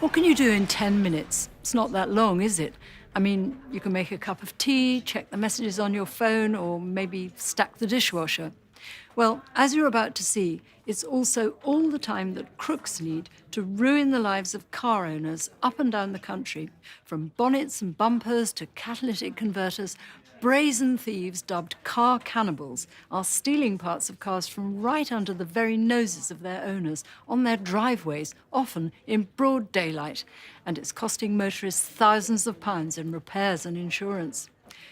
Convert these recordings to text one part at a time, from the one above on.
What can you do in 10 minutes? It's not that long, is it? I mean, you can make a cup of tea, check the messages on your phone, or maybe stack the dishwasher. Well, as you're about to see, it's also all the time that crooks need to ruin the lives of car owners up and down the country. From bonnets and bumpers to catalytic converters, brazen thieves dubbed car cannibals are stealing parts of cars from right under the very noses of their owners, on their driveways, often in broad daylight. And it's costing motorists thousands of pounds in repairs and insurance.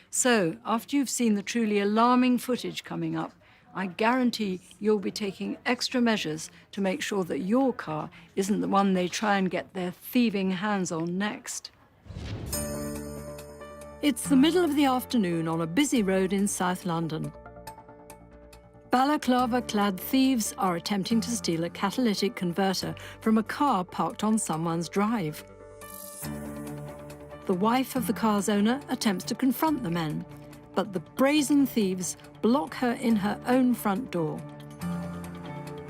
So, after you've seen the truly alarming footage coming up, I guarantee you'll be taking extra measures to make sure that your car isn't the one they try and get their thieving hands on next. It's the middle of the afternoon on a busy road in South London. Balaclava-clad thieves are attempting to steal a catalytic converter from a car parked on someone's drive. The wife of the car's owner attempts to confront the men, but the brazen thieves block her in her own front door.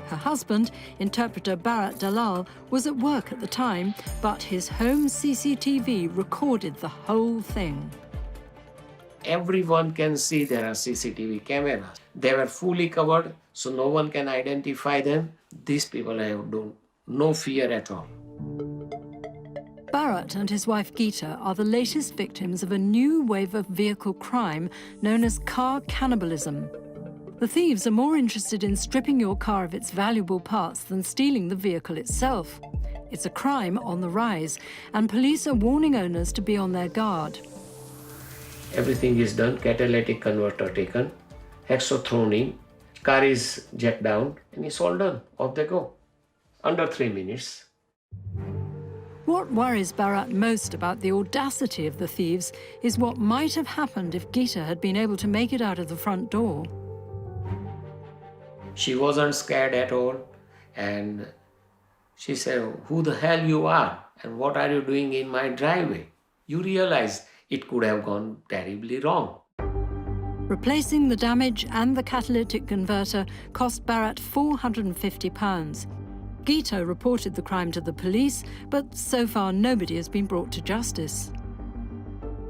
Her husband, interpreter Bharat Dalal, was at work at the time, but his home CCTV recorded the whole thing. Everyone can see there are CCTV cameras. They were fully covered, so no one can identify them. These people have no fear at all. Bharat and his wife Geeta are the latest victims of a new wave of vehicle crime known as car cannibalism. The thieves are more interested in stripping your car of its valuable parts than stealing the vehicle itself. It's a crime on the rise, and police are warning owners to be on their guard. Everything is done, catalytic converter taken, hexo thrown in, car is jacked down, and it's all done. Off they go. Under 3 minutes. What worries Bharat most about the audacity of the thieves is what might have happened if Geeta had been able to make it out of the front door. She wasn't scared at all, and she said, "Who the hell you are, and what are you doing in my driveway?" You realize it could have gone terribly wrong. Replacing the damage and the catalytic converter cost Bharat £450. Geeta reported the crime to the police, but so far nobody has been brought to justice.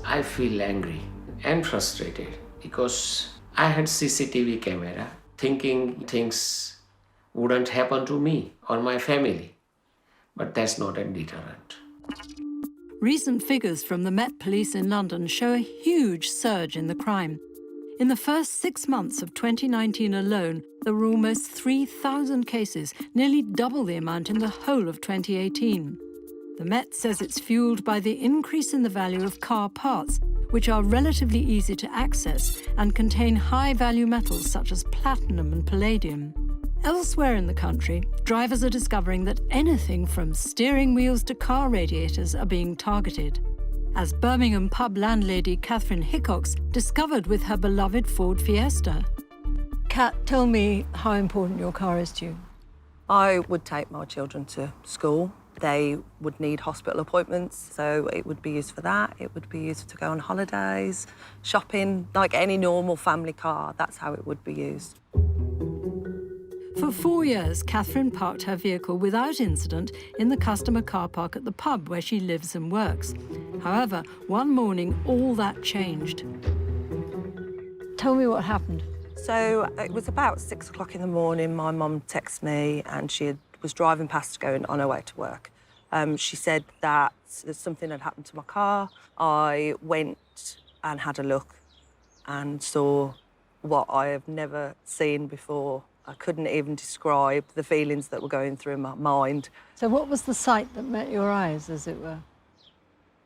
I feel angry and frustrated because I had CCTV camera thinking things wouldn't happen to me or my family, but that's not a deterrent. Recent figures from the Met Police in London show a huge surge in the crime. In the first 6 months of 2019 alone, there were almost 3,000 cases, nearly double the amount in the whole of 2018. The Met says it's fueled by the increase in the value of car parts, which are relatively easy to access and contain high-value metals such as platinum and palladium. Elsewhere in the country, drivers are discovering that anything from steering wheels to car radiators are being targeted, as Birmingham pub landlady Catherine Hickox discovered with her beloved Ford Fiesta. Kat, tell me how important your car is to you. I would take my children to school. They would need hospital appointments, so it would be used for that. It would be used to go on holidays, shopping, like any normal family car. That's how it would be used. For 4 years, Catherine parked her vehicle without incident in the customer car park at the pub where she lives and works. However, one morning, all that changed. Tell me what happened. So it was about 6 o'clock in the morning. My mum texted me and she was driving past going on her way to work. She said that something had happened to my car. I went and had a look and saw what I have never seen before. I couldn't even describe the feelings that were going through my mind. So what was the sight that met your eyes, as it were?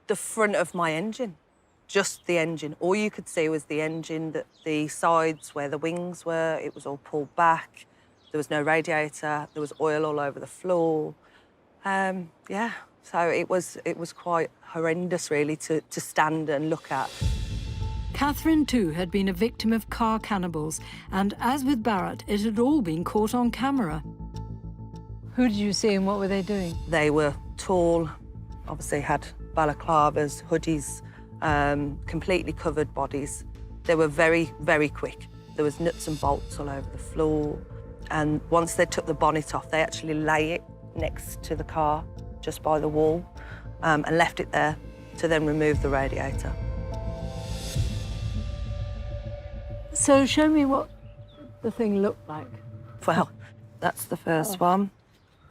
The front of my engine, just the engine. All you could see was the engine, the sides where the wings were, it was all pulled back. There was no radiator, there was oil all over the floor. Yeah, so it was quite horrendous, really, to stand and look at. Catherine, too, had been a victim of car cannibals, and as with Bharat, it had all been caught on camera. Who did you see and what were they doing? They were tall, obviously had balaclavas, hoodies, completely covered bodies. They were very, very quick. There was nuts and bolts all over the floor. And once they took the bonnet off, they actually lay it next to the car, just by the wall and left it there to then remove the radiator. So show me what the thing looked like. Well, that's the first one.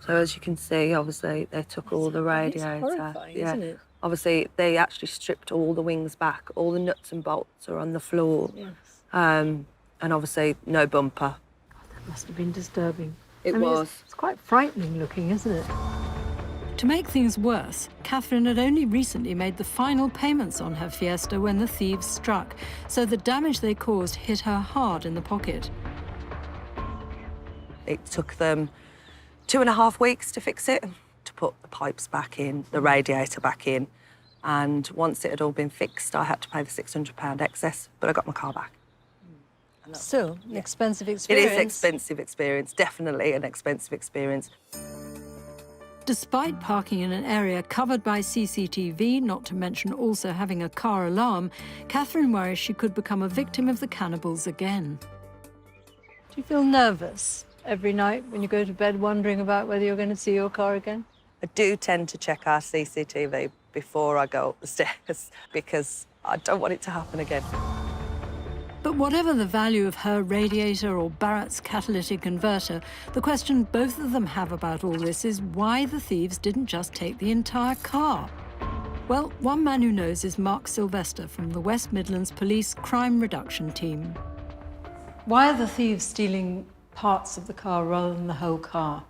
So as you can see, obviously, they took all the radiator. It's horrifying, isn't it? Obviously, they actually stripped all the wings back. All the nuts and bolts are on the floor. Yes. And obviously, no bumper. That must have been disturbing. It was. It's quite frightening looking, isn't it? To make things worse, Catherine had only recently made the final payments on her Fiesta when the thieves struck, so the damage they caused hit her hard in the pocket. It took them 2.5 weeks to fix it, to put the pipes back in, the radiator back in. And once it had all been fixed, I had to pay the £600 excess, but I got my car back. Still, an expensive experience. It is an expensive experience, definitely an expensive experience. Despite parking in an area covered by CCTV, not to mention also having a car alarm, Catherine worries she could become a victim of the cannibals again. Do you feel nervous every night when you go to bed wondering about whether you're going to see your car again? I do tend to check our CCTV before I go up the stairs because I don't want it to happen again. But whatever the value of her radiator or Barrett's catalytic converter, the question both of them have about all this is why the thieves didn't just take the entire car. Well, one man who knows is Mark Sylvester from the West Midlands Police Crime Reduction Team. Why are the thieves stealing parts of the car rather than the whole car?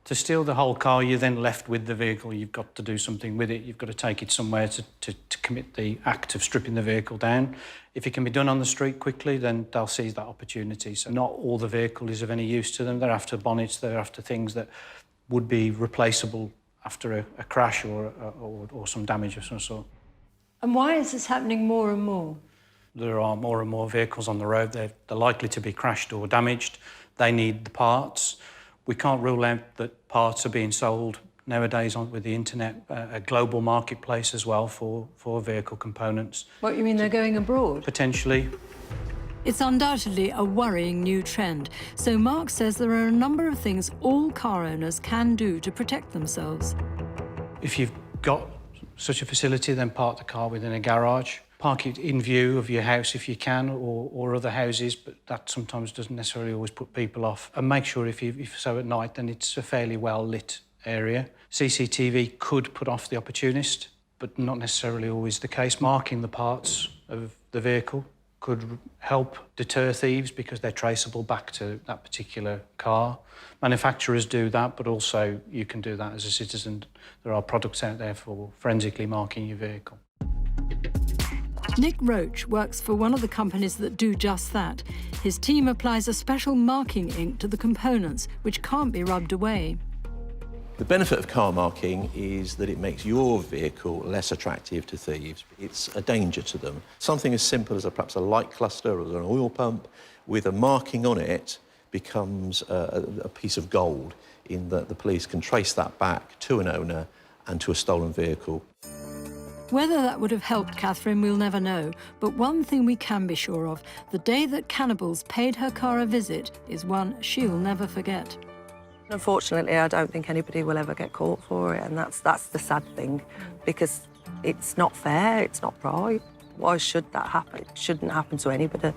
To steal the whole car, you're then left with the vehicle. You've got to do something with it. You've got to take it somewhere to commit the act of stripping the vehicle down. If it can be done on the street quickly, then they'll seize that opportunity. So not all the vehicle is of any use to them. They're after bonnets, they're after things that would be replaceable after a crash or some damage of some sort. And why is this happening more and more? There are more and more vehicles on the road. They're likely to be crashed or damaged. They need the parts. We can't rule out that parts are being sold nowadays with the internet, a global marketplace as well for vehicle components. What, you mean they're going abroad? Potentially. It's undoubtedly a worrying new trend. So Mark says there are a number of things all car owners can do to protect themselves. If you've got such a facility, then park the car within a garage. Park it in view of your house if you can, or other houses, but that sometimes doesn't necessarily always put people off. And make sure if so at night, then it's a fairly well-lit area. CCTV could put off the opportunist, but not necessarily always the case. Marking the parts of the vehicle could help deter thieves because they're traceable back to that particular car. Manufacturers do that, but also you can do that as a citizen. There are products out there for forensically marking your vehicle. Nick Roach works for one of the companies that do just that. His team applies a special marking ink to the components, which can't be rubbed away. The benefit of car marking is that it makes your vehicle less attractive to thieves. It's a danger to them. Something as simple as perhaps a light cluster or an oil pump with a marking on it becomes a piece of gold in that the police can trace that back to an owner and to a stolen vehicle. Whether that would have helped Catherine, we'll never know. But one thing we can be sure of, the day that cannibals paid her car a visit is one she'll never forget. Unfortunately, I don't think anybody will ever get caught for it, and that's the sad thing, because it's not fair, it's not right. Why should that happen? It shouldn't happen to anybody.